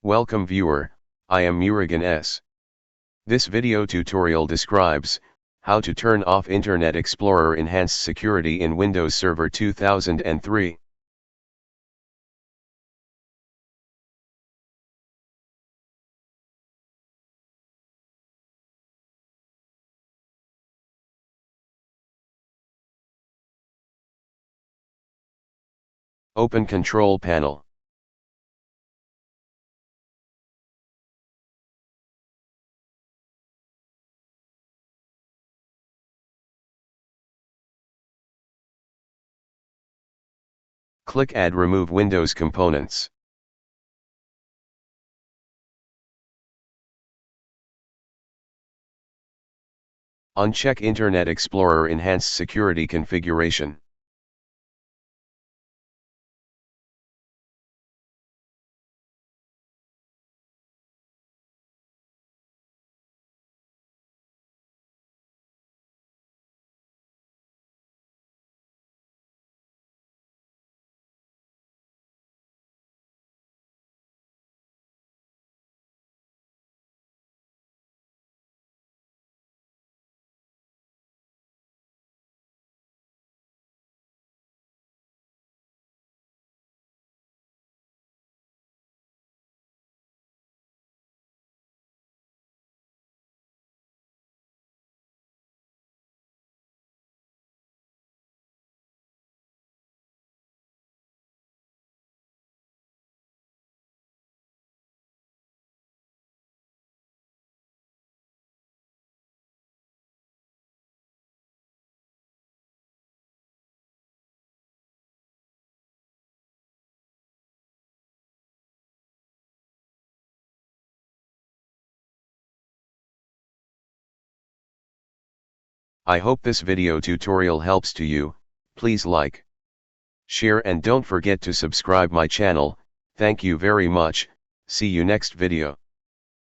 Welcome viewer, I am Murugan S. This video tutorial describes how to turn off Internet Explorer Enhanced Security in Windows Server 2003. Open Control Panel. Click Add Remove Windows Components. Uncheck Internet Explorer Enhanced Security Configuration. I hope this video tutorial helps to you. Please like, share and don't forget to subscribe my channel. Thank you very much. See you next video.